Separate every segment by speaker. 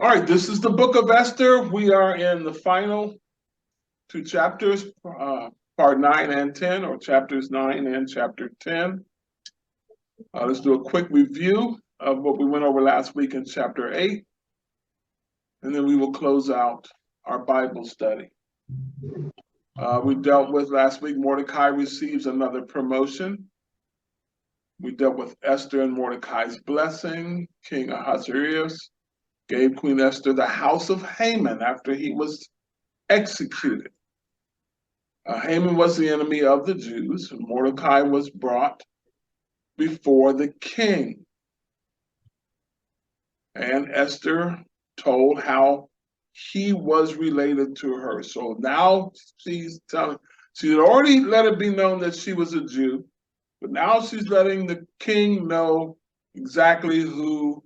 Speaker 1: All right, this is the Book of Esther. We are in the final two chapters, part 9 and 10, or chapters 9 and chapter 10. Let's do a quick review of what we went over last week in chapter 8, and then we will close out our Bible study. We dealt with last week, Mordecai receives another promotion. We dealt with Esther and Mordecai's blessing. King Ahasuerus gave Queen Esther the house of Haman after he was executed. Haman was the enemy of the Jews, and Mordecai was brought before the king. And Esther told how he was related to her. So now she's telling, she had already let it be known that she was a Jew, but now she's letting the king know exactly who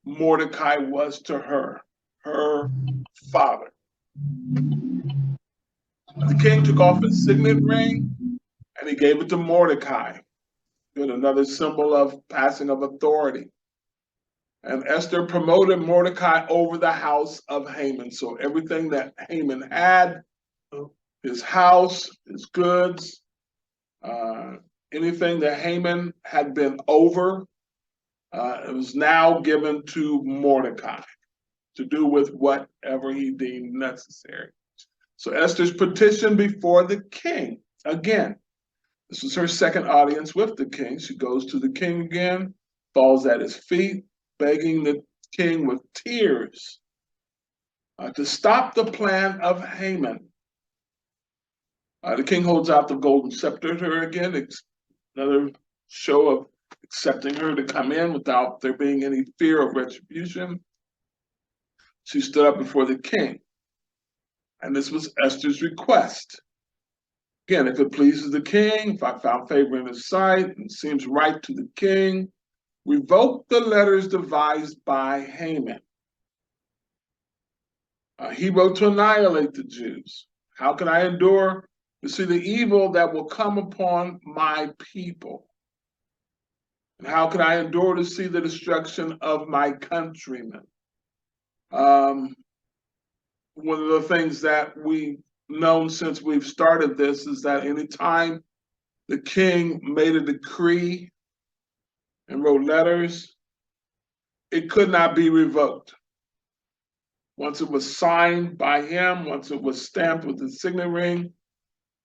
Speaker 1: Mordecai was to her father. The king took off his signet ring and he gave it to Mordecai, another symbol of passing of authority. And Esther promoted Mordecai over the house of Haman. So everything that Haman had, his house, his goods, anything that Haman had been over, it was now given to Mordecai to do with whatever he deemed necessary. So Esther's petition before the king, again, this was her second audience with the king. She goes to the king again, falls at his feet, begging the king with tears to stop the plan of Haman. The king holds out the golden scepter to her again, another show of accepting her to come in without there being any fear of retribution. She stood up before the king, and this was Esther's request. Again, if it pleases the king, if I found favor in his sight and seems right to the king, revoke the letters devised by Haman. He wrote to annihilate the Jews. How can I endure to see the evil that will come upon my people? And how can I endure to see the destruction of my countrymen? One of the things that we've known since we've started this is that anytime the king made a decree and wrote letters, it could not be revoked. Once it was signed by him, once it was stamped with the signet ring,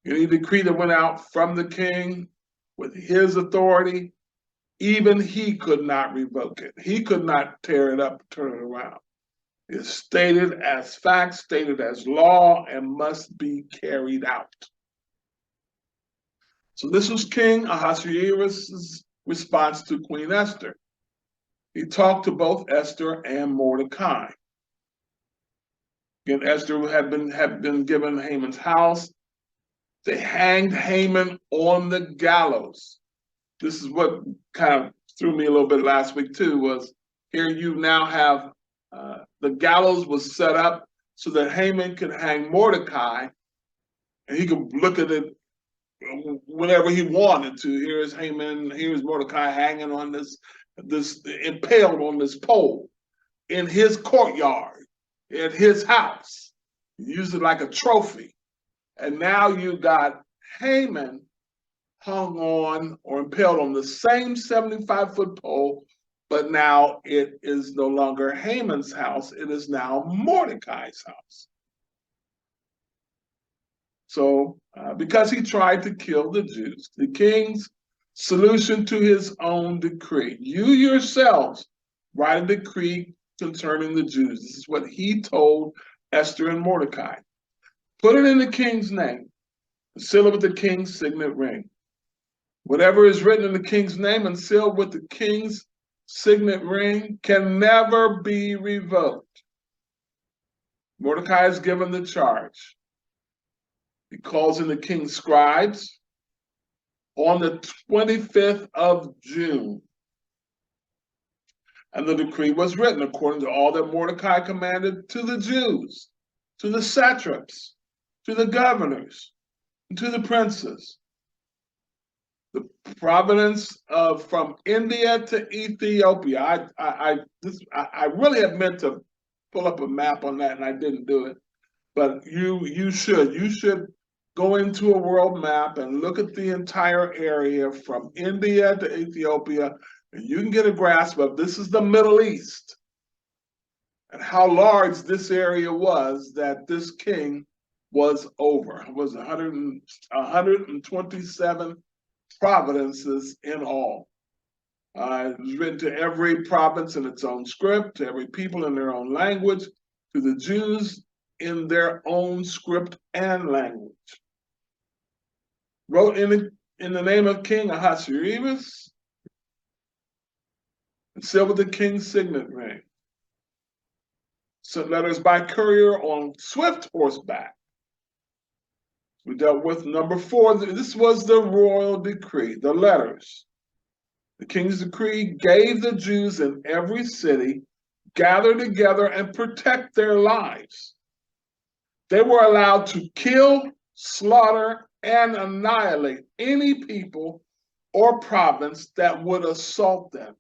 Speaker 1: any decree that went out from the king with his authority, even he could not revoke it. He could not tear it up, turn it around. It's stated as fact, stated as law, and must be carried out. So this was King Ahasuerus' response to Queen Esther. He talked to both Esther and Mordecai. Again, Esther had been given Haman's house. They hanged Haman on the gallows. This is what kind of threw me a little bit last week too, was here you now have the gallows was set up so that Haman could hang Mordecai, and he could look at it whenever he wanted to. Here's Haman, here's Mordecai hanging on this impaled on this pole in his courtyard, at his house. He used it like a trophy. And now you got Haman hung on or impaled on the same 75-foot pole, but now it is no longer Haman's house, it is now Mordecai's house. So, because he tried to kill the Jews, the king's solution to his own decree, you yourselves write a decree concerning the Jews. This is what he told Esther and Mordecai. Put it in the king's name, seal it with the king's signet ring. Whatever is written in the king's name and sealed with the king's signet ring can never be revoked. Mordecai is given the charge. He calls in the king's scribes on the 25th of June. And the decree was written according to all that Mordecai commanded to the Jews, to the satraps, to the governors, and to the princes. The province of from India to Ethiopia. I really have meant to pull up a map on that, and I didn't do it. But you should go into a world map and look at the entire area from India to Ethiopia, and you can get a grasp of this is the Middle East and how large this area was that this king was over. It was 127 provinces in all. It was written to every province in its own script, to every people in their own language, to the Jews in their own script and language. Wrote in the name of King Ahasuerus, and sealed with the king's signet ring. Sent letters by courier on swift horseback. We dealt with number 4. This was the royal decree, the letters. The king's decree gave the Jews in every city gather together and protect their lives. They were allowed to kill, slaughter, and annihilate any people or province that would assault them,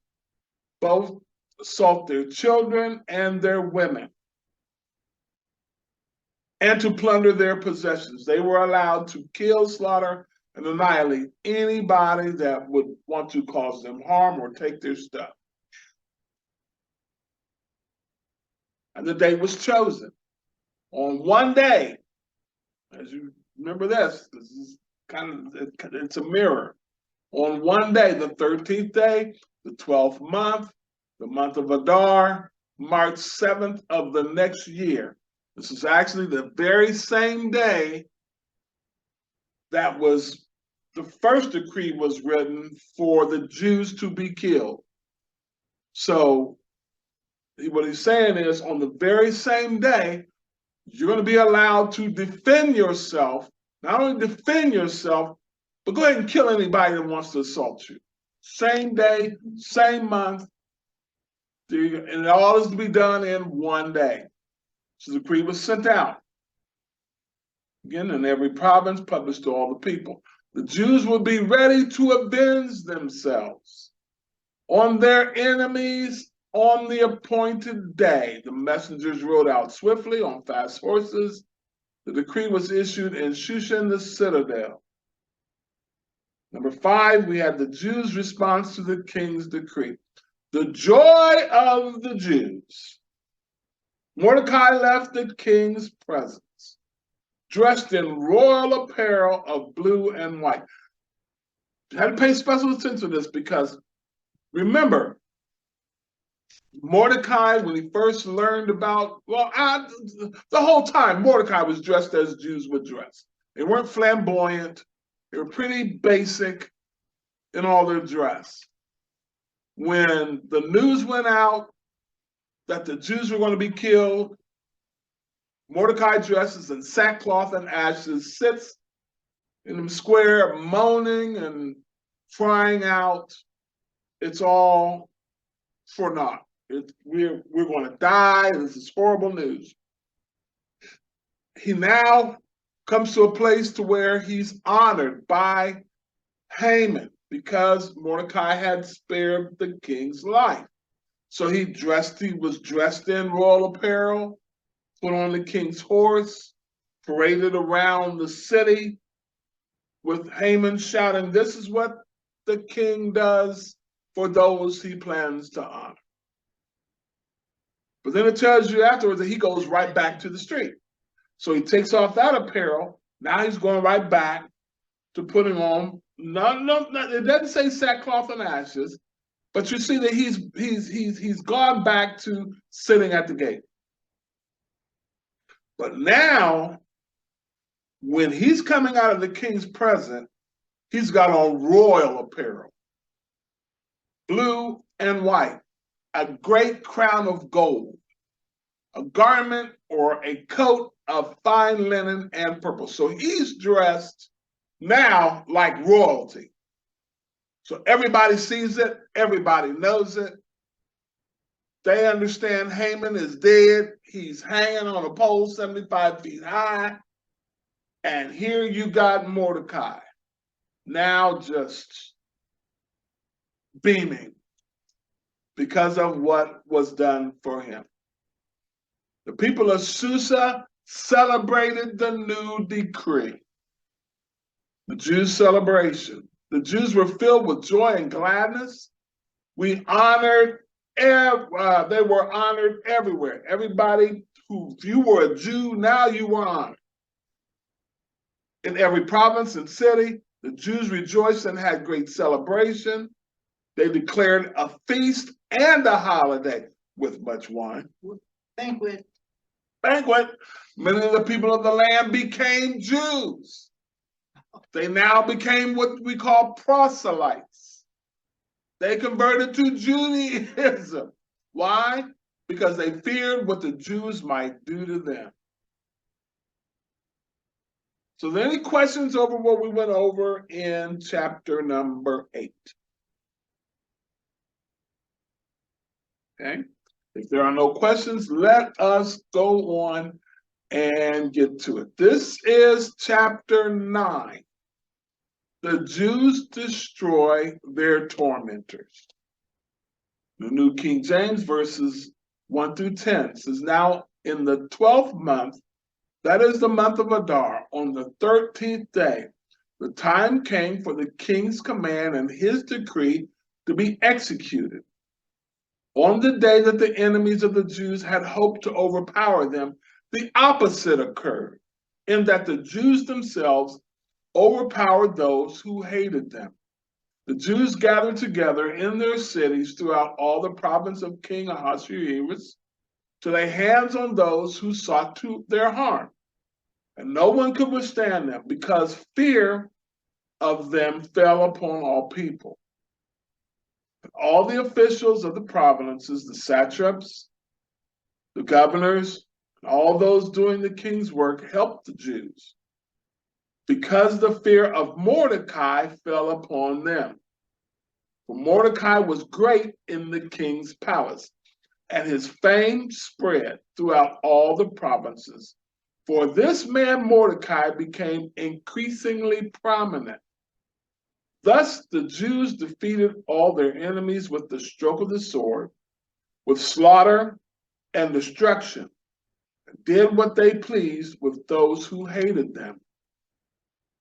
Speaker 1: both assault their children and their women, and to plunder their possessions. They were allowed to kill, slaughter, and annihilate anybody that would want to cause them harm or take their stuff. And the day was chosen. On one day, as you remember this is it's a mirror. On one day, the 13th day, the 12th month, the month of Adar, March 7th of the next year. This is actually the very same day that was the first decree was written for the Jews to be killed. So what he's saying is on the very same day, you're going to be allowed to defend yourself, not only defend yourself, but go ahead and kill anybody that wants to assault you. Same day, same month, and all is to be done in one day. So the decree was sent out. Again, in every province, published to all the people. The Jews would be ready to avenge themselves on their enemies on the appointed day. The messengers rode out swiftly on fast horses. The decree was issued in Shushan, the citadel. Number 5, we had the Jews' response to the king's decree. The joy of the Jews. Mordecai left the king's presence, dressed in royal apparel of blue and white. You had to pay special attention to this because remember, Mordecai, when he first learned about, the whole time Mordecai was dressed as Jews would dress. They weren't flamboyant. They were pretty basic in all their dress. When the news went out that the Jews were going to be killed, Mordecai dresses in sackcloth and ashes, sits in the square moaning and crying out, it's all for naught. We're going to die. This is horrible news. He now comes to a place to where he's honored by Haman because Mordecai had spared the king's life. So he was dressed in royal apparel, put on the king's horse, paraded around the city with Haman shouting, this is what the king does for those he plans to honor. But then it tells you afterwards that he goes right back to the street. So he takes off that apparel. Now he's going right back to putting on, it doesn't say sackcloth and ashes, but you see that he's gone back to sitting at the gate. But now, when he's coming out of the king's presence, he's got on royal apparel, blue and white, a great crown of gold, a garment or a coat of fine linen and purple. So he's dressed now like royalty. So everybody sees it, everybody knows it. They understand Haman is dead. He's hanging on a pole 75 feet high. And here you got Mordecai, now just beaming because of what was done for him. The people of Susa celebrated the new decree. The Jews' celebration. The Jews were filled with joy and gladness. They were honored everywhere. Everybody if you were a Jew, now you were honored. In every province and city, the Jews rejoiced and had great celebration. They declared a feast and a holiday with much wine.
Speaker 2: Banquet.
Speaker 1: Many of the people of the land became Jews. They now became what we call proselytes. They converted to Judaism. Why? Because they feared what the Jews might do to them. So, are there any questions over what we went over in chapter number 8? Okay. If there are no questions, let us go on and get to it. This is chapter 9. The Jews destroy their tormentors. The New King James verses 1 through 10 says, now in the 12th month, that is the month of Adar, on the 13th day, the time came for the king's command and his decree to be executed. On the day that the enemies of the Jews had hoped to overpower them, the opposite occurred, in that the Jews themselves overpowered those who hated them. The Jews gathered together in their cities throughout all the province of King Ahasuerus to lay hands on those who sought their harm. And no one could withstand them, because fear of them fell upon all people. And all the officials of the provinces, the satraps, the governors, and all those doing the king's work helped the Jews, because the fear of Mordecai fell upon them. For Mordecai was great in the king's palace, and his fame spread throughout all the provinces. For this man Mordecai became increasingly prominent. Thus the Jews defeated all their enemies with the stroke of the sword, with slaughter and destruction, and did what they pleased with those who hated them.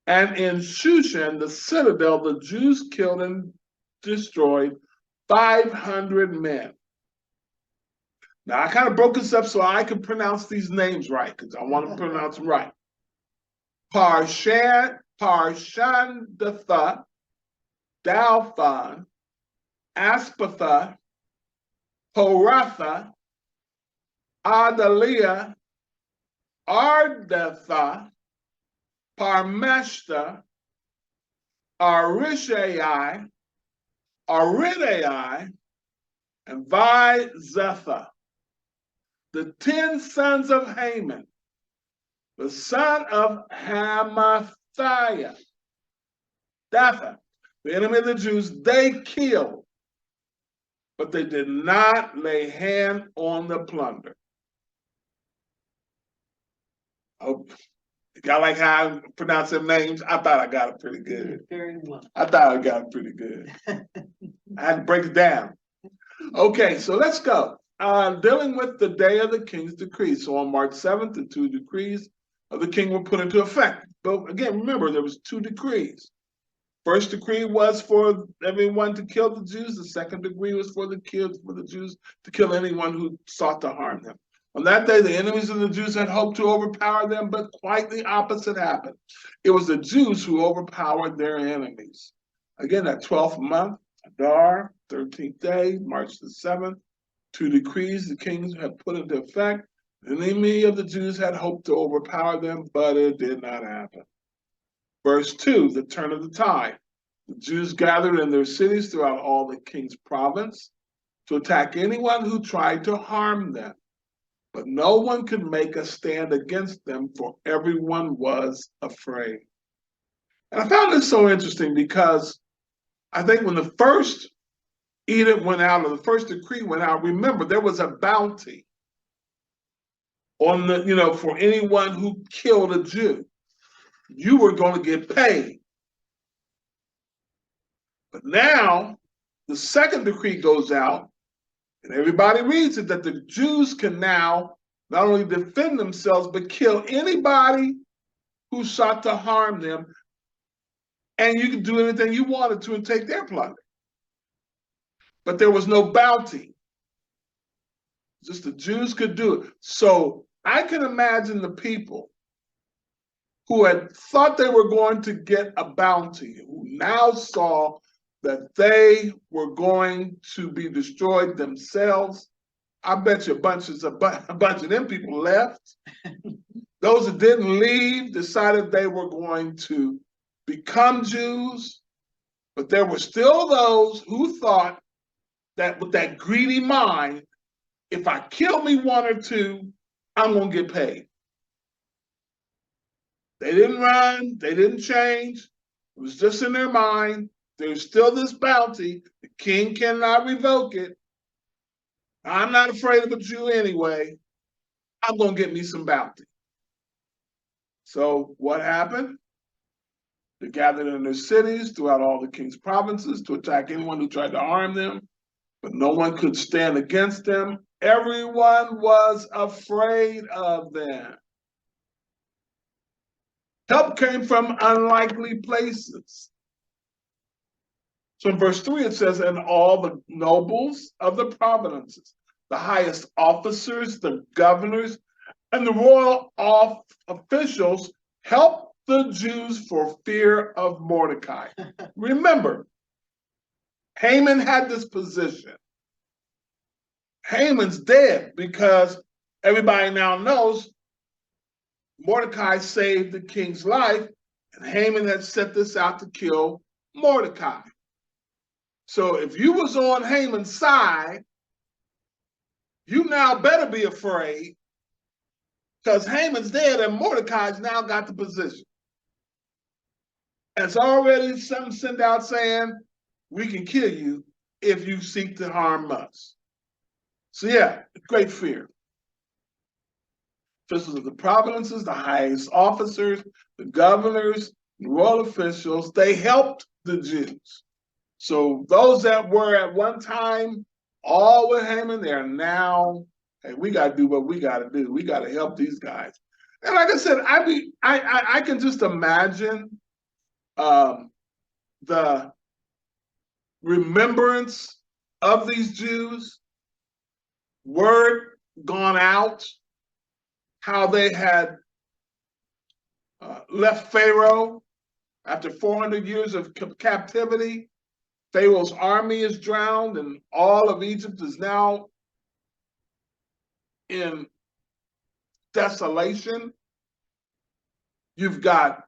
Speaker 1: And in Shushan, the citadel, the Jews killed and destroyed 500 men. Now, I kind of broke this up so I can pronounce these names right, because I want to pronounce them right. Parshandatha, Dalphon, Aspatha, Horatha, Adalia, Ardatha, Parmeshta, Arishai, Aridai, and Vizetha, the 10 sons of Haman, the son of Hamathiah, Datha, the enemy of the Jews, they killed, but they did not lay hand on the plunder. Oh, I like how I pronounce them names. I thought I got it pretty good.
Speaker 2: Very well.
Speaker 1: I thought I got it pretty good. I had to break it down. Okay, so let's go. Dealing with the day of the king's decree. So on March 7th, the 2 decrees of the king were put into effect. But again, remember, there was 2 decrees. First decree was for everyone to kill the Jews. The second decree was for the Jews to kill anyone who sought to harm them. On that day, the enemies of the Jews had hoped to overpower them, but quite the opposite happened. It was the Jews who overpowered their enemies. Again, that 12th month, Adar, 13th day, March the 7th, 2 decrees the kings had put into effect. The enemy of the Jews had hoped to overpower them, but it did not happen. Verse 2, the turn of the tide. The Jews gathered in their cities throughout all the king's province to attack anyone who tried to harm them. But no one could make a stand against them, for everyone was afraid. And I found this so interesting because I think when the first edict went out, or the first decree went out, remember, there was a bounty on for anyone who killed a Jew. You were going to get paid. But now, the second decree goes out, and everybody reads it, that the Jews can now not only defend themselves, but kill anybody who sought to harm them. And you could do anything you wanted to and take their plunder. But there was no bounty. Just the Jews could do it. So I can imagine the people who had thought they were going to get a bounty, who now saw that they were going to be destroyed themselves. I bet you a bunch of them people left. Those that didn't leave decided they were going to become Jews, but there were still those who thought that with that greedy mind, if I kill me one or two, I'm going to get paid. They didn't run. They didn't change. It was just in their mind. There's still this bounty. The king cannot revoke it. I'm not afraid of a Jew anyway. I'm going to get me some bounty. So what happened? They gathered in their cities throughout all the king's provinces to attack anyone who tried to harm them, but no one could stand against them. Everyone was afraid of them. Help came from unlikely places. So in verse 3, it says, and all the nobles of the provinces, the highest officers, the governors, and the royal officials helped the Jews for fear of Mordecai. Remember, Haman had this position. Haman's dead because everybody now knows Mordecai saved the king's life, and Haman had set this out to kill Mordecai. So if you was on Haman's side, you now better be afraid because Haman's dead and Mordecai's now got the position. And it's already something sent out saying, we can kill you if you seek to harm us. So yeah, great fear. Officials of the provinces, the highest officers, the governors, the royal officials, they helped the Jews. So those that were at one time all with Haman, they're now, hey, we got to do what we got to do. We got to help these guys. And like I said, I can just imagine the remembrance of these Jews, word gone out, how they had left Pharaoh after 400 years of captivity. Pharaoh's army is drowned and all of Egypt is now in desolation. You've got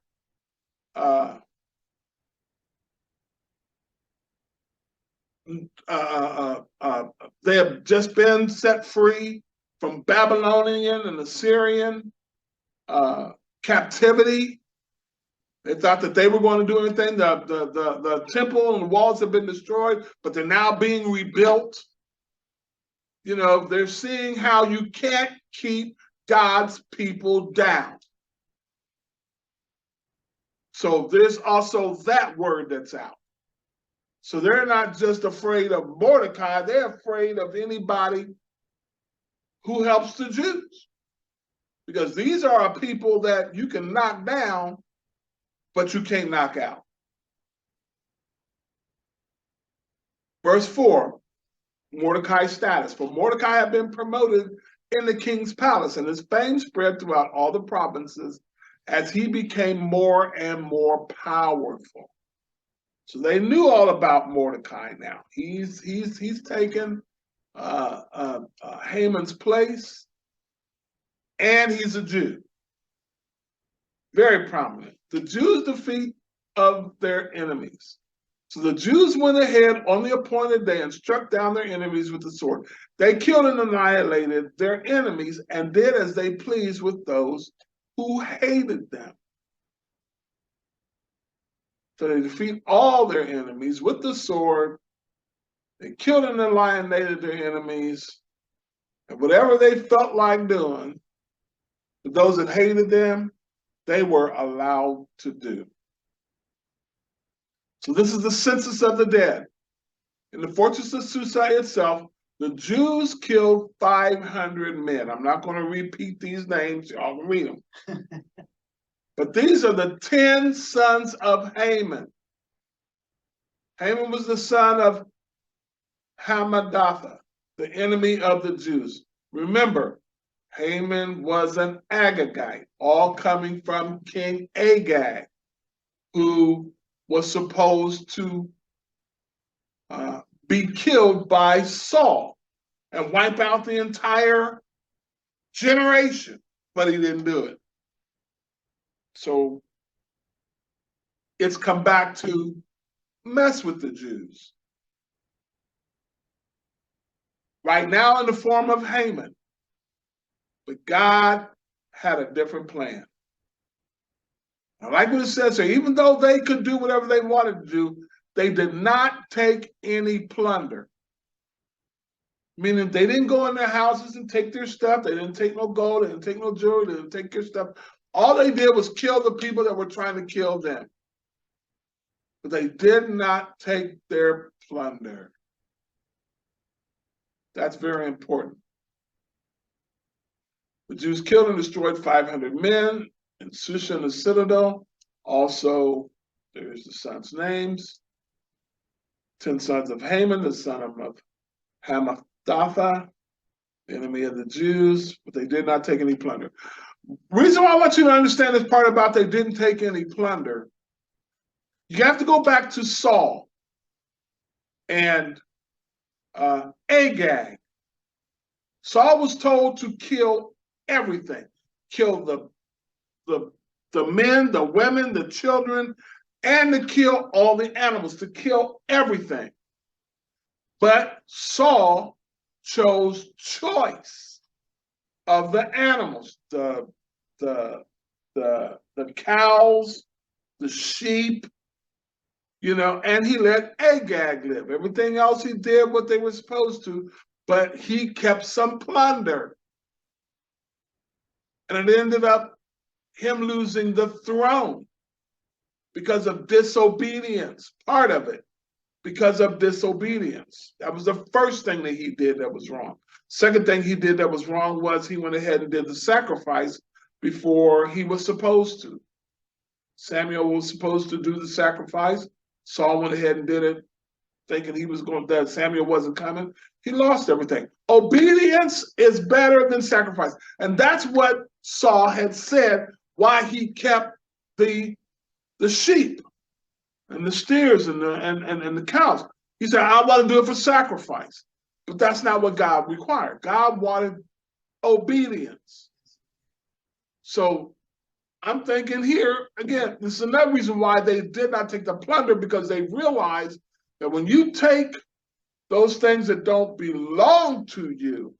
Speaker 1: they have just been set free from Babylonian and Assyrian captivity. They thought that they were going to do anything. The temple and the walls have been destroyed, but they're now being rebuilt. You know, they're seeing how you can't keep God's people down. So there's also that word that's out. So they're not just afraid of Mordecai, they're afraid of anybody who helps the Jews. Because these are people that you can knock down, but you can't knock out. Verse 4, Mordecai's status. For Mordecai had been promoted in the king's palace, and his fame spread throughout all the provinces as he became more and more powerful. So they knew all about Mordecai now. He's taken Haman's place, and he's a Jew. Very prominent. The Jews' defeat of their enemies. So the Jews went ahead on the appointed day and struck down their enemies with the sword. They killed and annihilated their enemies and did as they pleased with those who hated them. So they defeat all their enemies with the sword. They killed and annihilated their enemies. And whatever they felt like doing, those that hated them, they were allowed to do. So this is the census of the dead. In the fortress of Susa itself, The Jews killed 500 men. I'm not going to repeat these names. Y'all can read them. But these are the 10 sons of Haman. Haman was the son of Hammedatha, the enemy of the Jews. Remember, Haman was an Agagite, all coming from King Agag, who was supposed to be killed by Saul and wipe out the entire generation, but he didn't do it. So it's come back to mess with the Jews. Right now in the form of Haman. But God had a different plan. I like what it says here, even though they could do whatever they wanted to do, they did not take any plunder. Meaning they didn't go in their houses and take their stuff. They didn't take no gold. They didn't take no jewelry. They didn't take their stuff. All they did was kill the people that were trying to kill them. But they did not take their plunder. That's very important. The Jews killed and destroyed 500 men in Shushan the citadel. Also, there's the sons' names. 10 sons of Haman, the son of Hammedatha, the enemy of the Jews, but they did not take any plunder. Reason why I want you to understand this part about they didn't take any plunder, you have to go back to Saul and Agag. Saul was told to kill everything, kill the men, the women, the children, and to kill all the animals, to kill everything. But Saul chose choice of the animals, the cows, the sheep, and he let Agag live. Everything else he did what they were supposed to, but he kept some plunder. And it ended up him losing the throne because of disobedience, part of it, because of disobedience. That was the first thing that he did that was wrong. Second thing he did that was wrong was he went ahead and did the sacrifice before he was supposed to. Samuel was supposed to do the sacrifice. Saul went ahead and did it, thinking he was going, that Samuel wasn't coming. He lost everything. Obedience is better than sacrifice. And that's what Saul had said, why he kept the sheep and the steers and the cows. He said, I want to do it for sacrifice. But that's not what God required. God wanted obedience. So I'm thinking here, again, this is another reason why they did not take the plunder, because they realized that when you take those things that don't belong to you,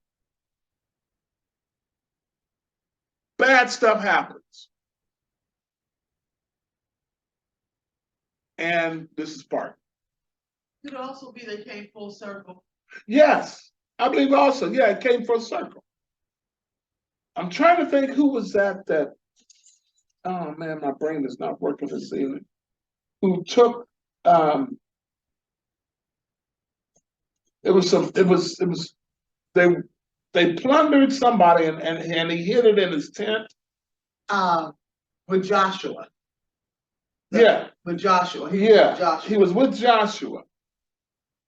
Speaker 1: bad stuff happens. And this is part.
Speaker 2: Could it also be they came full circle?
Speaker 1: Yes, I believe also. Yeah, it came full circle. I'm trying to think who was that, oh man, my brain is not working this evening, who took, they plundered somebody and he hid it in his tent.
Speaker 2: With Joshua.
Speaker 1: Yeah.
Speaker 2: With Joshua.
Speaker 1: He was with Joshua.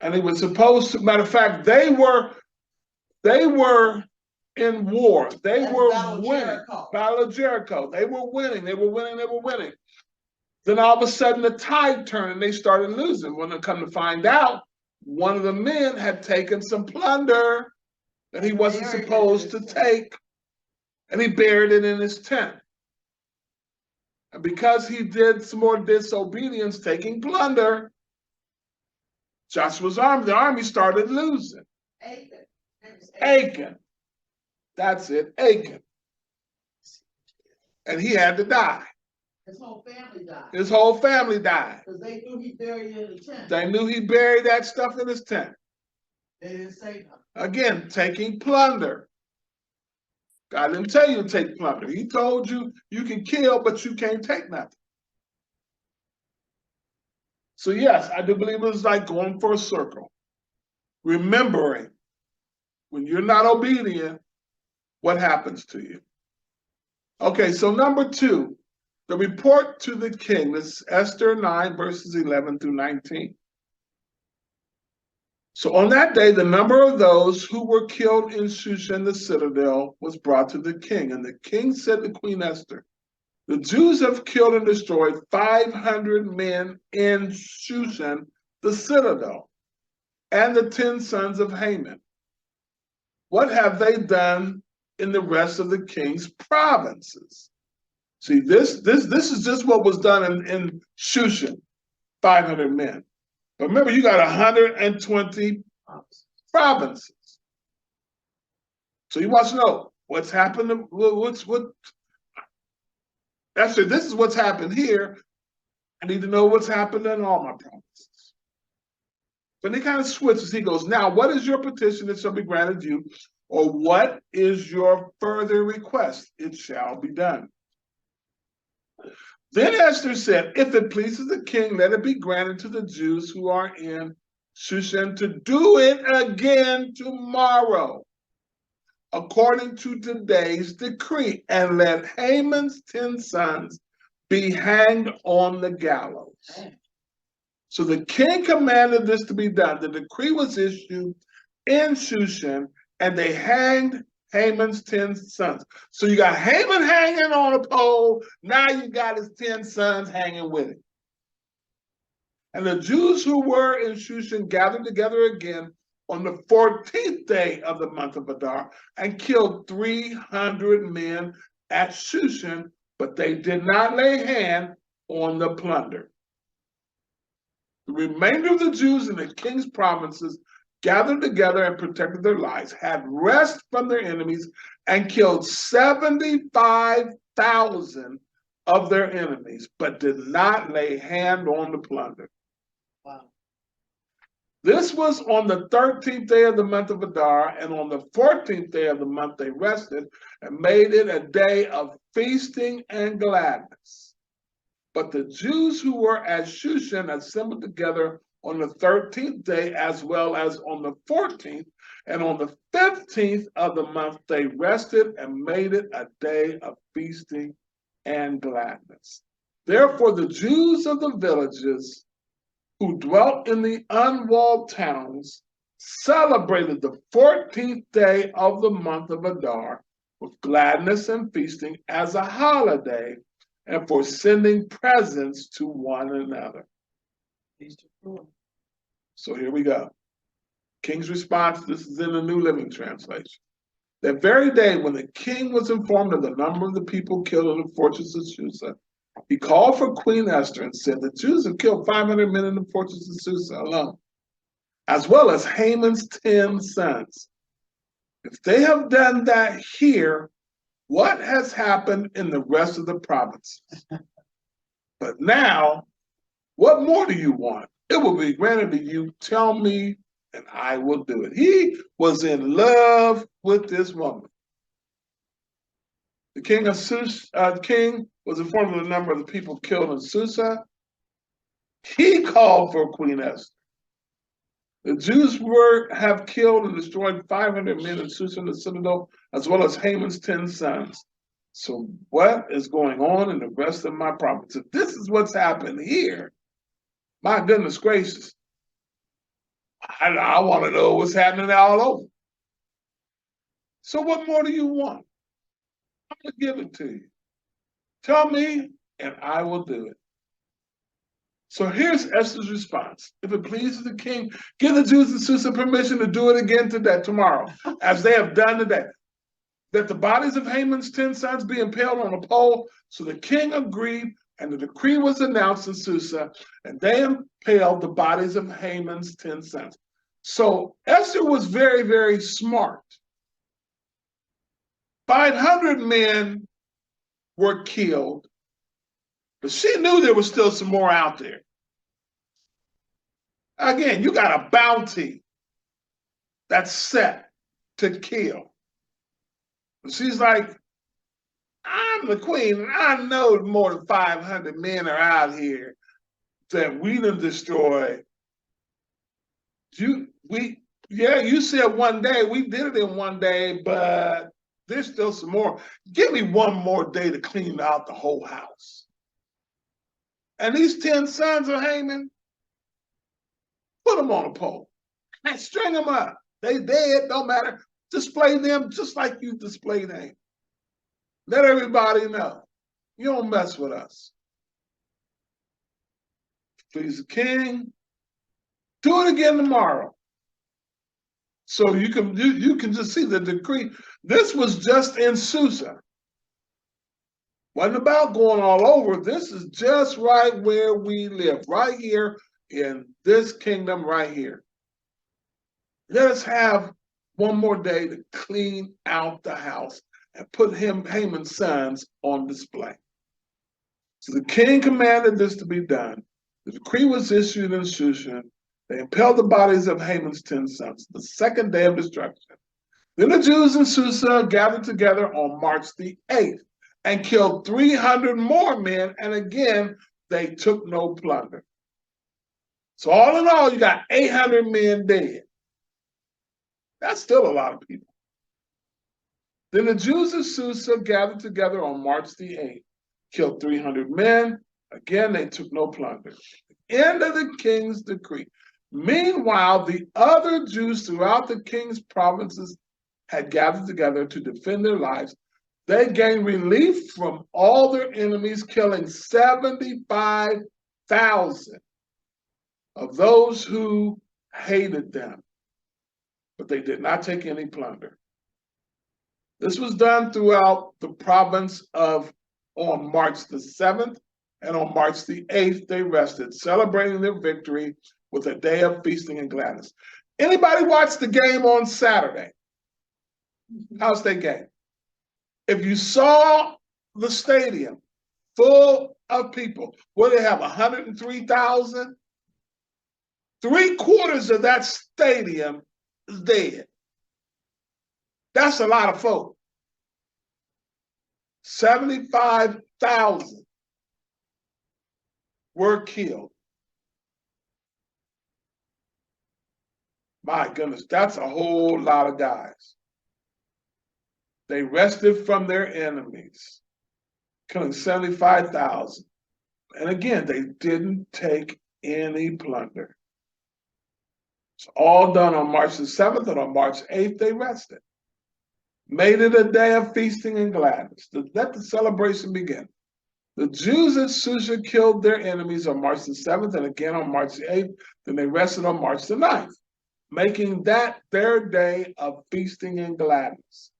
Speaker 1: And he was supposed to, matter of fact, they were in war. They were winning. Battle of Jericho. They were winning. Then all of a sudden the tide turned and they started losing. When they come to find out, one of the men had taken some plunder that he wasn't supposed to take, and he buried it in his tent. And because he did some more disobedience, taking plunder, Joshua's army, the army started losing. Achan. That's it, Achan. And he had to die.
Speaker 2: His whole family died.
Speaker 1: His whole family died.
Speaker 2: Because they knew he buried it in the tent.
Speaker 1: They knew he buried that stuff in his tent.
Speaker 2: They didn't say nothing.
Speaker 1: Again, taking plunder. God didn't tell you to take plunder. He told you you can kill, but you can't take nothing. So yes, I do believe it was like going for a circle. Remembering when you're not obedient, what happens to you? Okay, so number 2, the report to the king. This is Esther 9, verses 11 through 19. So on that day, the number of those who were killed in Shushan the citadel was brought to the king. And the king said to Queen Esther, the Jews have killed and destroyed 500 men in Shushan the citadel and the 10 sons of Haman. What have they done in the rest of the king's provinces? See, this is just what was done in Shushan, 500 men. But remember, you got 120 provinces. So you want to know what's happened. Actually, this is what's happened here. I need to know what's happened in all my provinces. But he kind of switches. He goes, now, what is your petition that shall be granted you? Or what is your further request? It shall be done. Then Esther said, if it pleases the king, let it be granted to the Jews who are in Shushan to do it again tomorrow, according to today's decree, and let Haman's 10 sons be hanged on the gallows. So the king commanded this to be done. The decree was issued in Shushan, and they hanged Haman's 10 sons. So you got Haman hanging on a pole. Now you got his 10 sons hanging with him. And the Jews who were in Shushan gathered together again on the 14th day of the month of Adar and killed 300 men at Shushan, but they did not lay hand on the plunder. The remainder of the Jews in the king's provinces gathered together and protected their lives, had rest from their enemies, and killed 75,000 of their enemies, but did not lay hand on the plunder.
Speaker 2: Wow.
Speaker 1: This was on the 13th day of the month of Adar, and on the 14th day of the month they rested and made it a day of feasting and gladness. But the Jews who were at Shushan assembled together on the 13th day as well as on the 14th, and on the 15th of the month they rested and made it a day of feasting and gladness. Therefore the Jews of the villages who dwelt in the unwalled towns celebrated the 14th day of the month of Adar with gladness and feasting as a holiday, and for sending presents to one another. So here we go. King's response, this is in the New Living Translation. That very day when the king was informed of the number of the people killed in the fortress of Susa, he called for Queen Esther and said, the Jews have killed 500 men in the fortress of Susa alone, as well as Haman's 10 sons. If they have done that here, what has happened in the rest of the provinces? But now, what more do you want? It will be granted to you. Tell me, and I will do it. He was in love with this woman. The king of king was informed of the number of the people killed in Susa. He called for Queen Esther. The Jews have killed and destroyed 500 men in Susa and the citadel, as well as Haman's 10 sons. So what is going on in the rest of my province? If this is what's happened here, my goodness gracious, I want to know what's happening all over. So what more do you want? I'm going to give it to you. Tell me, and I will do it. So here's Esther's response. If it pleases the king, give the Jews in Susa permission to do it again tomorrow, as they have done today. That the bodies of Haman's 10 sons be impaled on a pole. So the king agreed, and the decree was announced in Susa, and they impaled the bodies of Haman's 10 sons. So Esther was very, very smart. 500 men were killed, but she knew there was still some more out there. Again, you got a bounty that's set to kill. She's like, I'm the queen, and I know more than 500 men are out here that we done destroyed. You Yeah, you said one day. We did it in one day, but there's still some more. Give me one more day to clean out the whole house. And these 10 sons of Haman, put them on a pole and string them up. They dead, don't matter. Display them just like you displayed Haman. Let everybody know. You don't mess with us. Please the king. Do it again tomorrow. So you can just see the decree. This was just in Susa. Wasn't about going all over. This is just right where we live, right here in this kingdom right here. Let us have one more day to clean out the house and put Haman's sons on display. So the king commanded this to be done. The decree was issued in Shushan. They impaled the bodies of Haman's 10 sons, the second day of destruction. Then the Jews in Susa gathered together on March the 8th and killed 300 more men, and again, they took no plunder. So all in all, you got 800 men dead. That's still a lot of people. Then the Jews in Susa gathered together on March the 8th, killed 300 men. Again, they took no plunder. End of the king's decree. Meanwhile, the other Jews throughout the king's provinces had gathered together to defend their lives. They gained relief from all their enemies, killing 75,000 of those who hated them. But they did not take any plunder. This was done throughout the province of on March the 7th, and on March the 8th, they rested, celebrating their victory with a day of feasting and gladness. Anybody watch the game on Saturday? How's that game? If you saw the stadium full of people, what do they have, 103,000? 3/4 of that stadium is dead. That's a lot of folk. 75,000 were killed. My goodness, that's a whole lot of guys. They rested from their enemies, killing 75,000. And again, they didn't take any plunder. It's all done on March the 7th, and on March 8th, they rested. Made it a day of feasting and gladness. Let the celebration begin. The Jews at Susa killed their enemies on March the 7th and again on March the 8th. Then they rested on March the 9th, making that their day of feasting and gladness.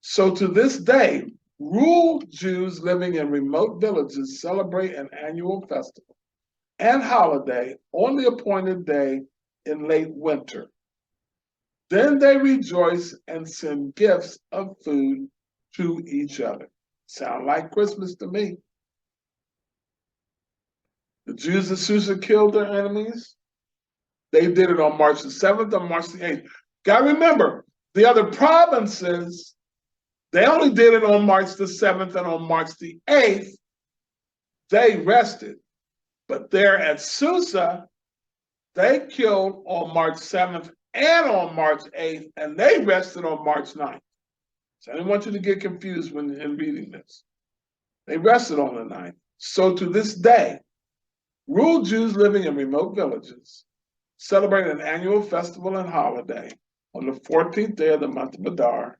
Speaker 1: So to this day, ruled Jews living in remote villages celebrate an annual festival and holiday on the appointed day in late winter. Then they rejoice and send gifts of food to each other. Sound like Christmas to me. The Jews of Susa killed their enemies. They did it on March the 7th and March the 8th. Got to remember, the other provinces, they only did it on March the 7th and on March the 8th. They rested. But there at Susa, they killed on March 7th and on March 8th, and they rested on March 9th. So I didn't want you to get confused when in reading this. They rested on the 9th. So to this day, ruled Jews living in remote villages celebrate an annual festival and holiday on the 14th day of the month of Adar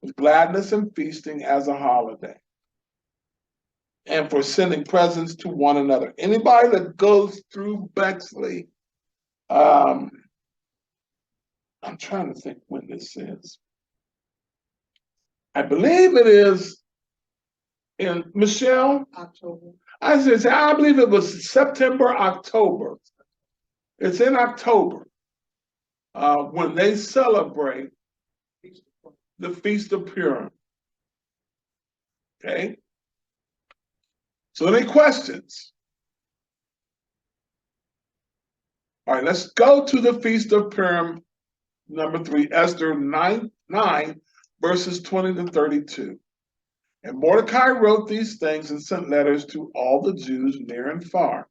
Speaker 1: with gladness and feasting as a holiday, and for sending presents to one another. Anybody that goes through Bexley, I'm trying to think when this is. I believe it is in Michelle.
Speaker 2: October.
Speaker 1: I believe it was September, October. It's in October when they celebrate the Feast of Purim. Okay? So any questions? All right, let's go to the Feast of Purim, number 3, Esther 9, verses 20 to 32. And Mordecai wrote these things and sent letters to all the Jews near and far,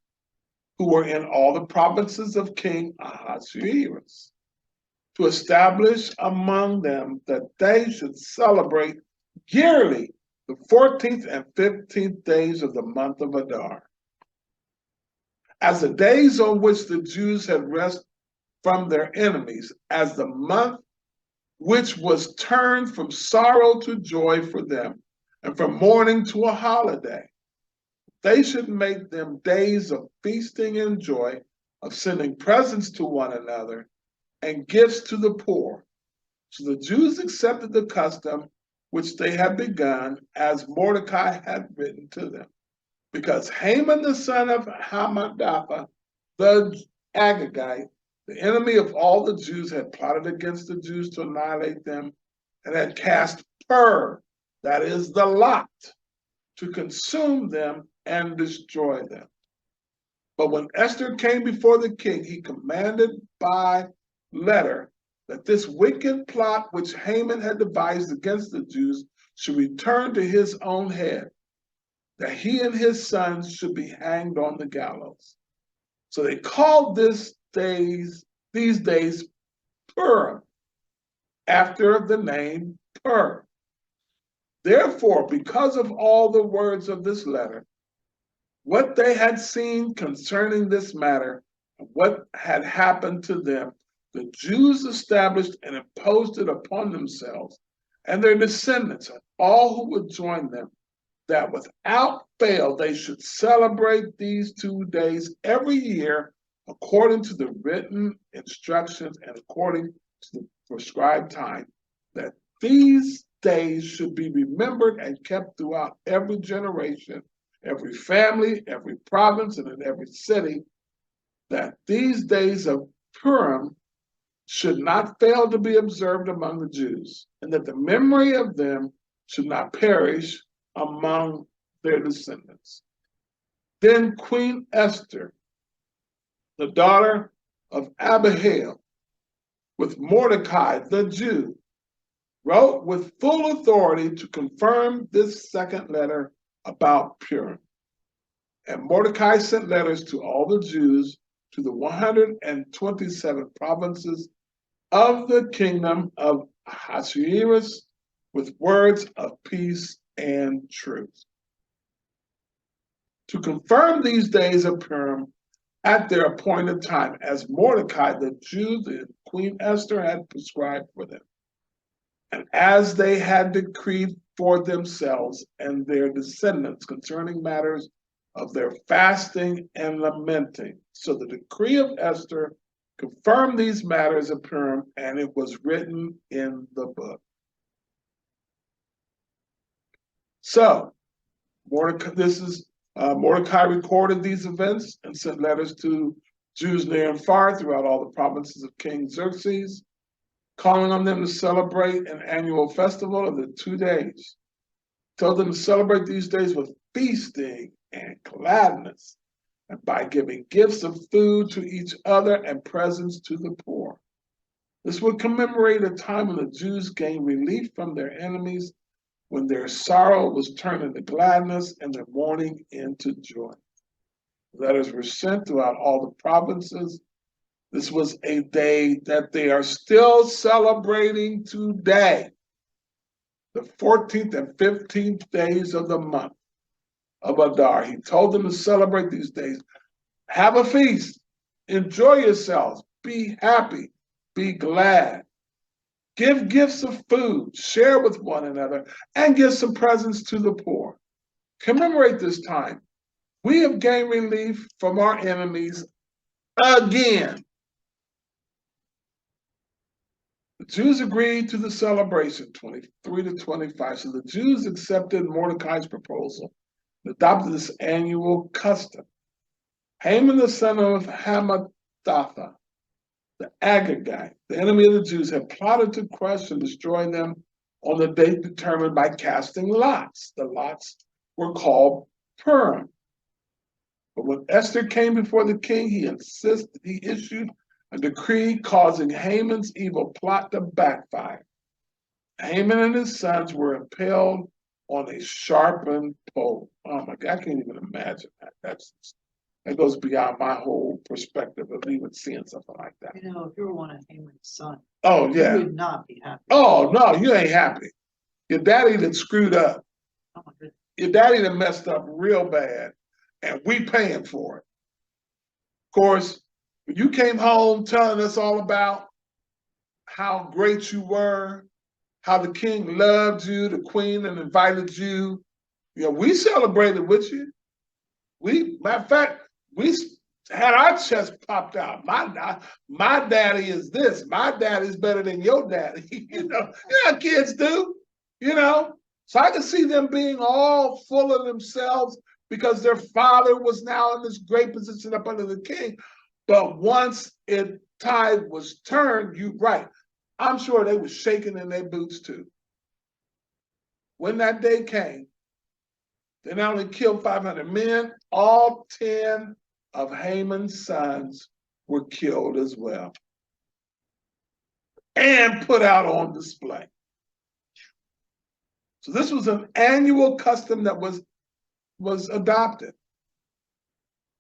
Speaker 1: who were in all the provinces of King Ahasuerus, to establish among them that they should celebrate yearly the 14th and 15th days of the month of Adar, as the days on which the Jews had rest from their enemies, as the month which was turned from sorrow to joy for them, and from mourning to a holiday. They should make them days of feasting and joy, of sending presents to one another and gifts to the poor. So the Jews accepted the custom which they had begun, as Mordecai had written to them. Because Haman the son of Hammedatha, the Agagite, the enemy of all the Jews, had plotted against the Jews to annihilate them, and had cast pur, that is the lot, to consume them and destroy them. But when Esther came before the king, he commanded by letter that this wicked plot which Haman had devised against the Jews should return to his own head, that he and his sons should be hanged on the gallows. So they called these days Purim, after the name Pur. Therefore, because of all the words of this letter, what they had seen concerning this matter, and what had happened to them, the Jews established and imposed it upon themselves and their descendants and all who would join them, that without fail they should celebrate these 2 days every year according to the written instructions and according to the prescribed time, that these days should be remembered and kept throughout every generation, every family, every province, and in every city, that these days of Purim should not fail to be observed among the Jews, and that the memory of them should not perish among their descendants. Then Queen Esther, the daughter of Abihail, with Mordecai the Jew, wrote with full authority to confirm this second letter about Purim. And Mordecai sent letters to all the Jews to the 127 provinces of the kingdom of Ahasuerus with words of peace and truth, to confirm these days of Purim at their appointed time, as Mordecai the Jew, the Queen Esther, had prescribed for them, and as they had decreed for themselves and their descendants concerning matters of their fasting and lamenting. So the decree of Esther confirmed these matters of Purim, and it was written in the book. So Mordecai recorded these events and sent letters to Jews near and far throughout all the provinces of King Xerxes, calling on them to celebrate an annual festival of the 2 days. Told them to celebrate these days with feasting and gladness, and by giving gifts of food to each other and presents to the poor. This would commemorate a time when the Jews gained relief from their enemies, when their sorrow was turned into gladness and their mourning into joy. Letters were sent throughout all the provinces. This was a day that they are still celebrating today, the 14th and 15th days of the month of Adar. He told them to celebrate these days. Have a feast, enjoy yourselves, be happy, be glad. Give gifts of food, share with one another, and give some presents to the poor. Commemorate this time. We have gained relief from our enemies again. The Jews agreed to the celebration, 23 to 25. So the Jews accepted Mordecai's proposal and adopted this annual custom. Haman, the son of Hammedatha, the Agagite, the enemy of the Jews, had plotted to crush and destroy them on the date determined by casting lots. The lots were called Purim. But when Esther came before the king, he issued a decree causing Haman's evil plot to backfire. Haman and his sons were impaled on a sharpened pole. Oh my God, I can't even imagine that. That goes beyond my whole perspective of even seeing something like that.
Speaker 3: You know, if you were one of Haman's sons,
Speaker 1: Oh,
Speaker 2: You
Speaker 1: yeah.
Speaker 2: would not be happy.
Speaker 1: Oh, no, you ain't happy. Your daddy done screwed up.
Speaker 2: Oh, my goodness.
Speaker 1: Your daddy done messed up real bad, and we paying for it. Of course, when you came home telling us all about how great you were, how the king loved you, the queen, and invited you, we celebrated with you. Matter of fact, we had our chest popped out. My daddy is this. My daddy's better than your daddy. Yeah, kids do. So I can see them being all full of themselves because their father was now in this great position up under the king. But once tide was turned, you right. I'm sure they were shaking in their boots too. When that day came, they not only killed 500 men, all 10 of Haman's sons were killed as well and put out on display. So this was an annual custom that was adopted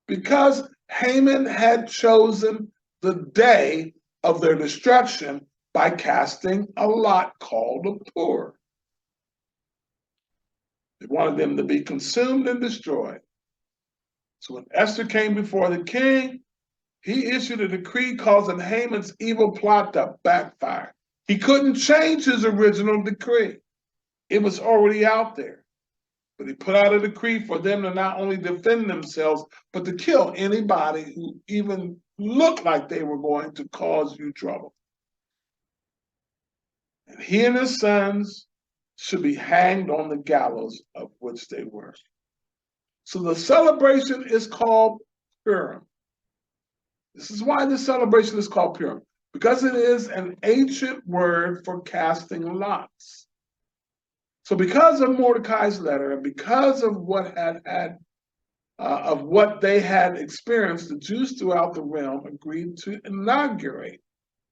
Speaker 1: because Haman had chosen the day of their destruction by casting a lot called a pur. They wanted them to be consumed and destroyed. So when Esther came before the king, he issued a decree causing Haman's evil plot to backfire. He couldn't change his original decree. It was already out there. But he put out a decree for them to not only defend themselves, but to kill anybody who even looked like they were going to cause you trouble. And he and his sons should be hanged on the gallows of which they were. So the celebration is called Purim. This is why this celebration is called Purim, because it is an ancient word for casting lots. So because of Mordecai's letter and because of what they had experienced, the Jews throughout the realm agreed to inaugurate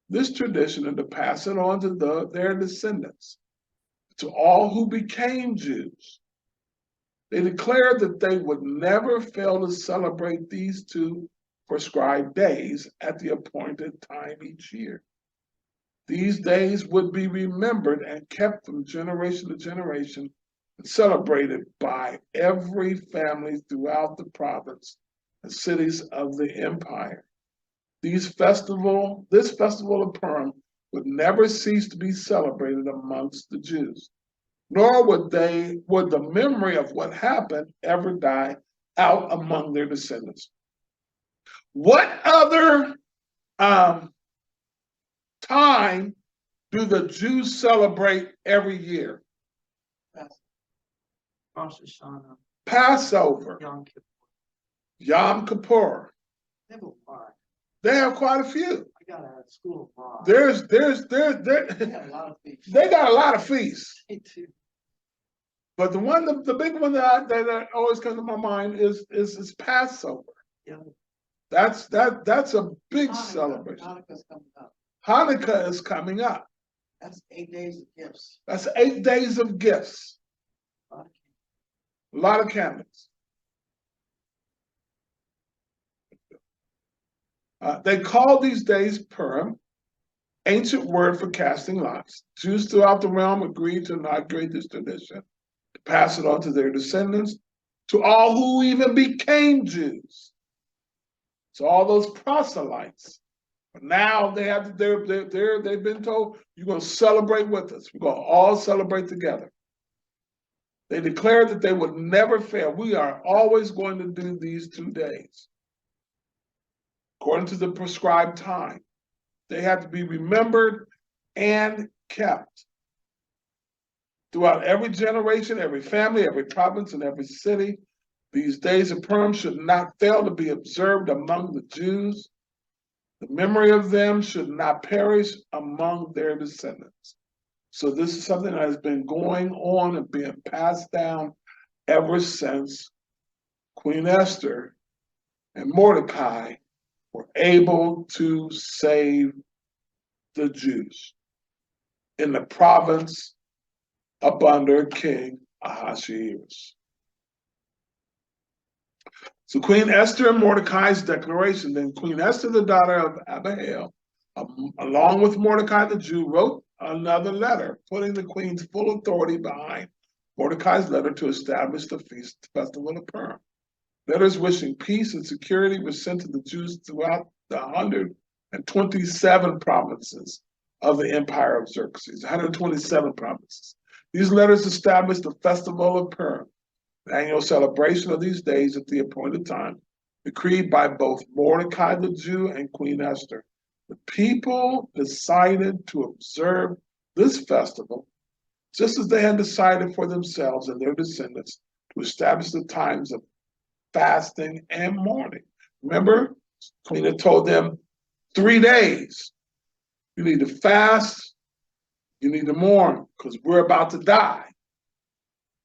Speaker 1: this tradition and to pass it on to their descendants, to all who became Jews. They declared that they would never fail to celebrate these two prescribed days at the appointed time each year. These days would be remembered and kept from generation to generation and celebrated by every family throughout the province and cities of the empire. This festival of Purim would never cease to be celebrated amongst the Jews, nor would the memory of what happened ever die out among their descendants. What other time do the Jews celebrate every year?
Speaker 2: Rosh Hashanah.
Speaker 1: Passover.
Speaker 2: Yom Kippur.
Speaker 1: Yom Kippur. They have quite a few.
Speaker 2: I got a school of
Speaker 1: They
Speaker 2: got a lot of feasts.
Speaker 1: They got a lot of feasts.
Speaker 2: Me too.
Speaker 1: But the big one that always comes to my mind is Passover.
Speaker 2: Yeah.
Speaker 1: That's a big celebration.
Speaker 2: Hanukkah's coming up.
Speaker 1: Hanukkah is coming up.
Speaker 2: That's 8 days of gifts.
Speaker 1: That's 8 days of gifts. A lot of candles. They call these days Purim, ancient word for casting lots. Jews throughout the realm agreed to inaugurate this tradition, to pass it on to their descendants, to all who even became Jews. So all those proselytes. But now they've been told, you're going to celebrate with us. We're going to all celebrate together. They declared that they would never fail. We are always going to do these 2 days, according to the prescribed time. They have to be remembered and kept. Throughout every generation, every family, every province, and every city, these days of Purim should not fail to be observed among the Jews. The memory of them should not perish among their descendants. So this is something that has been going on and being passed down ever since Queen Esther and Mordecai were able to save the Jews in the province up under King Ahasuerus. So Queen Esther and Mordecai's declaration, then Queen Esther, the daughter of Abihail, along with Mordecai the Jew, wrote another letter, putting the queen's full authority behind Mordecai's letter to establish the feast festival of Purim. Letters wishing peace and security were sent to the Jews throughout the 127 provinces of the empire of Xerxes, 127 provinces. These letters established the festival of Purim, the annual celebration of these days at the appointed time, decreed by both Mordecai the Jew and Queen Esther. The people decided to observe this festival just as they had decided for themselves and their descendants to establish the times of fasting and mourning. Remember, Queen had told them 3 days. You need to fast, you need to mourn, because we're about to die.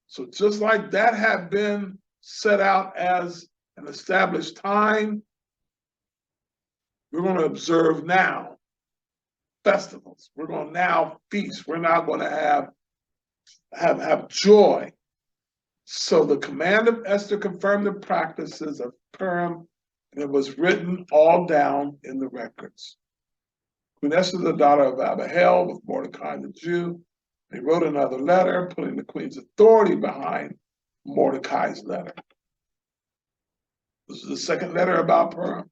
Speaker 1: So just like that had been set out as an established time, we're going to observe now festivals. We're going to now feast. We're now going to have joy. So the command of Esther confirmed the practices of Purim, and it was written all down in the records. Queen Esther, the daughter of Abihail, with Mordecai the Jew, they wrote another letter, putting the queen's authority behind Mordecai's letter. This is the second letter about Purim.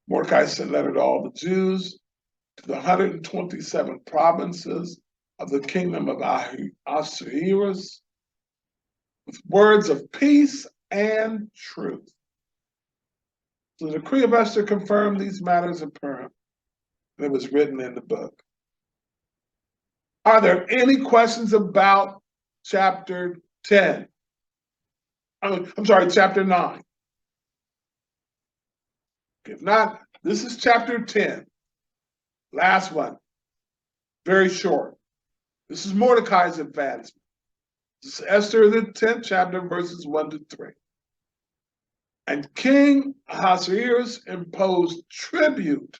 Speaker 1: Mordecai sent a letter to all the Jews, to the 127 provinces of the kingdom of Ahasuerus, with words of peace and truth. So the decree of Esther confirmed these matters of Purim, and it was written in the book. Are there any questions about chapter 10? I'm sorry, chapter 9. If not, this is chapter 10. Last one. Very short. This is Mordecai's advancement. This is Esther, the 10th chapter, verses 1 to 3. And King Ahasuerus imposed tribute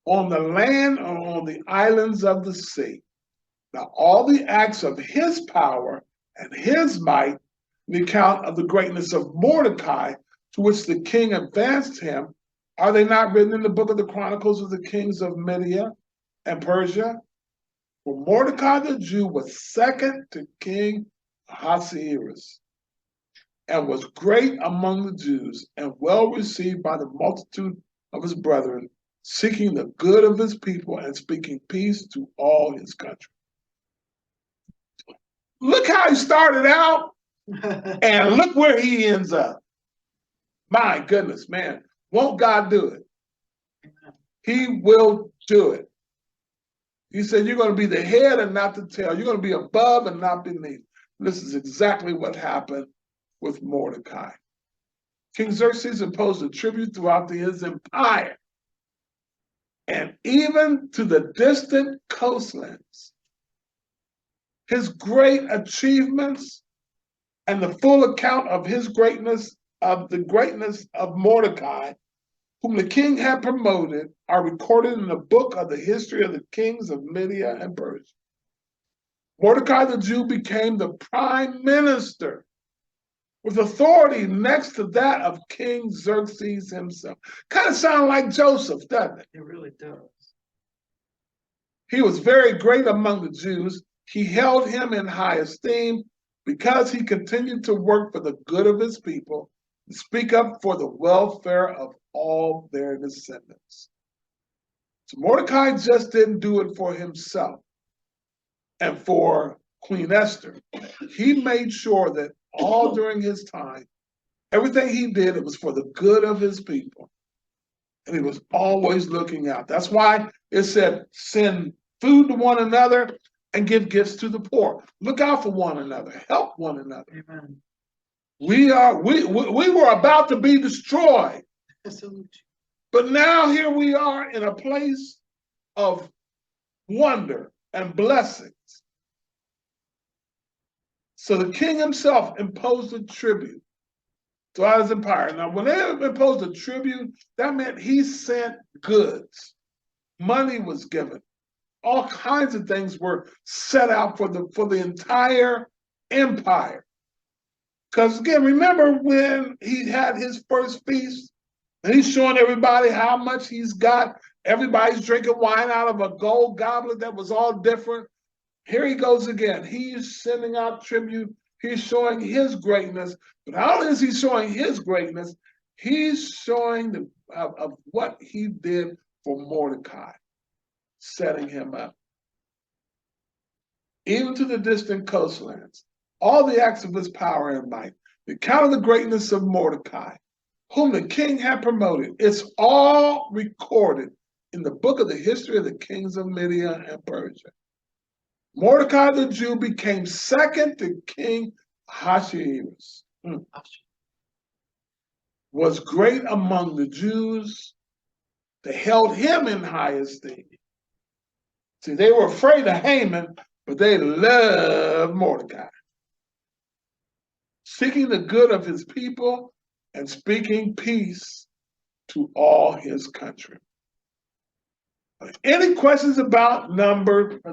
Speaker 1: on the land and on the islands of the sea. Now, all the acts of his power and his might, the account of the greatness of Mordecai, to which the king advanced him, are they not written in the book of the Chronicles of the kings of Media and Persia? For Mordecai the Jew was second to King Ahasuerus, and was great among the Jews, and well received by the multitude of his brethren, seeking the good of his people and speaking peace to all his country. Look how he started out, and look where he ends up. My goodness, man. Won't God do it? He will do it. He said, you're going to be the head and not the tail. You're going to be above and not beneath. This is exactly what happened with Mordecai. King Xerxes imposed a tribute throughout his empire, and even to the distant coastlands. His great achievements and the full account of his greatness, of the greatness of Mordecai, whom the king had promoted, are recorded in the book of the history of the kings of Media and Persia. Mordecai the Jew became the prime minister with authority next to that of King Xerxes himself. Kind of sounds like Joseph, doesn't it?
Speaker 2: It really does.
Speaker 1: He was very great among the Jews. He held him in high esteem because he continued to work for the good of his people and speak up for the welfare of all their descendants. So Mordecai just didn't do it for himself and for Queen Esther. He made sure that all during his time, everything he did, it was for the good of his people. And he was always looking out. That's why it said, send food to one another and give gifts to the poor. Look out for one another. Help one another.
Speaker 2: Amen.
Speaker 1: We were about to be destroyed. But now here we are in a place of wonder and blessings. So the king himself imposed a tribute throughout his empire. Now, when they imposed a tribute, that meant he sent goods. Money was given. All kinds of things were set out for the entire empire. Because again, remember when he had his first feast and he's showing everybody how much he's got Everybody's drinking wine out of a gold goblet that was all different. Here he goes again. He's sending out tribute. He's showing his greatness. But not only is he showing his greatness, he's showing of what he did for Mordecai, setting him up. Even to the distant coastlands, all the acts of his power and might, the account of the greatness of Mordecai, whom the king had promoted. It's all recorded in the book of the history of the kings of Media and Persia. Mordecai the Jew became second to King Ahasuerus. Was great among the Jews. They held him in high esteem. See, they were afraid of Haman, but they loved Mordecai. Seeking the good of his people and speaking peace to all his country. Any questions about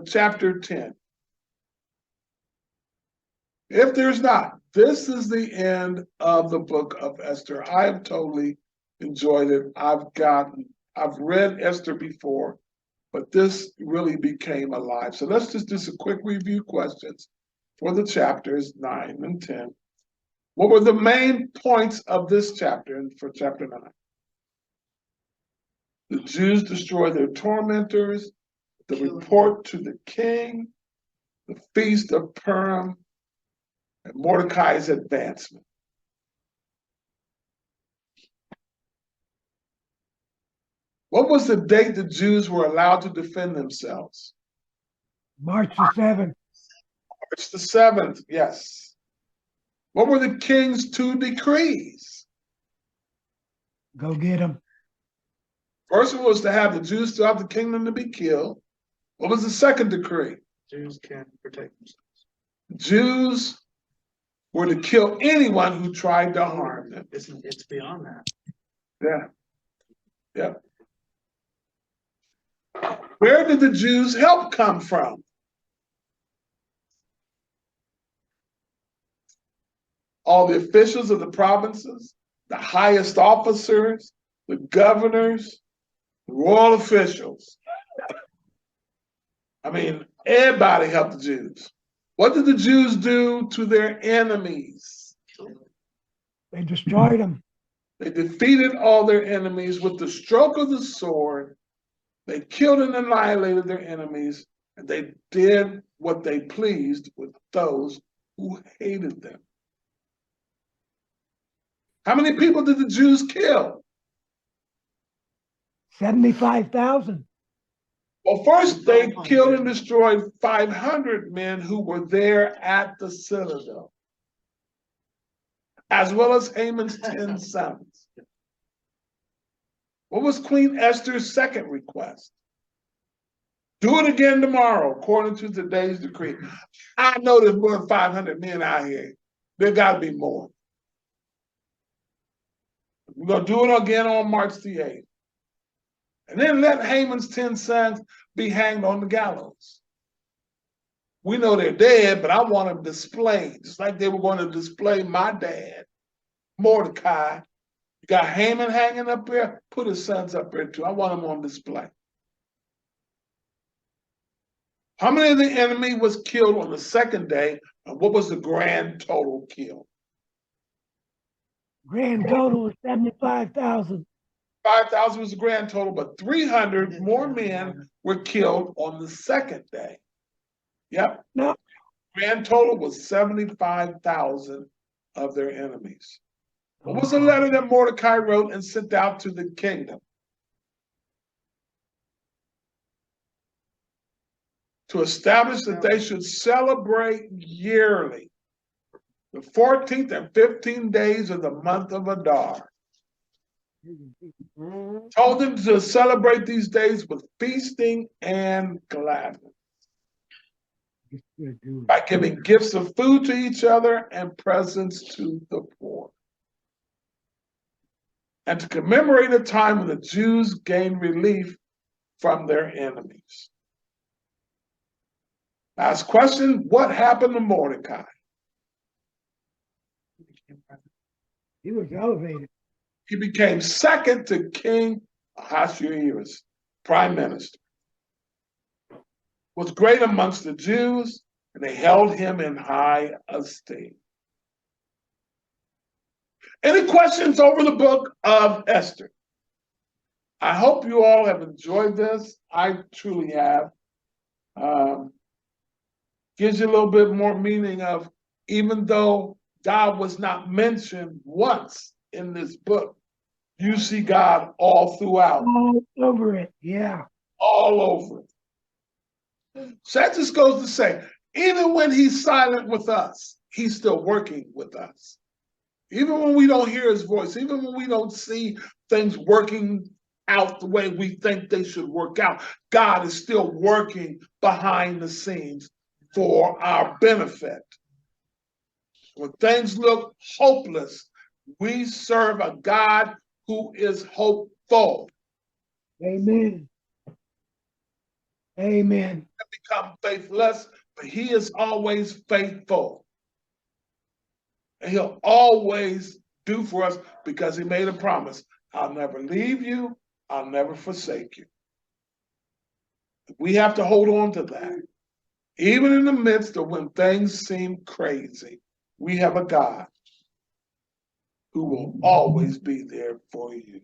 Speaker 1: chapter 10? If there's not, this is the end of the book of Esther. I have totally enjoyed it. I've read Esther before, but this really became alive. So let's just do some quick review questions for the chapters 9 and 10. What were the main points of this chapter for chapter 9? The Jews destroy their tormentors, the report to the king, the feast of Purim, and Mordecai's advancement. What was the date the Jews were allowed to defend themselves?
Speaker 3: March the 7th.
Speaker 1: March the 7th, yes. What were the king's 2 decrees?
Speaker 3: Go get them.
Speaker 1: First one was to have the Jews throughout the kingdom to be killed. What was the second decree?
Speaker 2: Jews can protect themselves.
Speaker 1: Jews were to kill anyone who tried to harm them.
Speaker 2: It's beyond that.
Speaker 1: Yeah. Yeah. Where did the Jews' help come from? All the officials of the provinces, the highest officers, the governors, the royal officials. I mean, everybody helped the Jews. What did the Jews do to their enemies?
Speaker 3: They destroyed them.
Speaker 1: They defeated all their enemies with the stroke of the sword. They killed and annihilated their enemies, and they did what they pleased with those who hated them. How many people did the Jews kill?
Speaker 3: 75,000.
Speaker 1: Well, first they killed and destroyed 500 men who were there at the citadel, as well as Haman's 10 sons. What was Queen Esther's second request? Do it again tomorrow, according to today's decree. I know there's more than 500 men out here. There got to be more. We're going to do it again on March the 8th. And then let Haman's 10 sons be hanged on the gallows. We know they're dead, but I want them displayed, just like they were going to display my dad, Mordecai. You got Haman hanging up there, put his sons up there too. I want them on display. How many of the enemy was killed on the second day, and what was the grand total kill?
Speaker 3: Grand total was 75,000.
Speaker 1: 5,000 was the grand total, but 300 more men were killed on the second day. Yep.
Speaker 3: No.
Speaker 1: Grand total was 75,000 of their enemies. What was the letter that Mordecai wrote and sent out to the kingdom? To establish that they should celebrate yearly the 14th and 15th days of the month of Adar. Told them to celebrate these days with feasting and gladness, by giving gifts of food to each other and presents to the poor, and to commemorate a time when the Jews gained relief from their enemies. Last question, what happened to Mordecai?
Speaker 3: He was elevated.
Speaker 1: He became second to King Ahasuerus. prime minister, was great amongst the Jews, and they held him in high esteem. Any questions over the book of Esther? I hope you all have enjoyed this. I truly have. Gives you a little bit more meaning of, even though God was not mentioned once in this book, you see God all throughout,
Speaker 3: All over it. Yeah.
Speaker 1: all over it. So that just goes to say, even when he's silent with us, he's still working with us. Even when we don't hear his voice, even when we don't see things working out the way we think they should work out, God is still working behind the scenes for our benefit. When things look hopeless, we serve a God who is hopeful.
Speaker 3: Amen. Amen.
Speaker 1: Become faithless, but he is always faithful. And he'll always do for us because he made a promise. I'll never leave you. I'll never forsake you. We have to hold on to that. Even in the midst of when things seem crazy, we have a God who will always be there for you.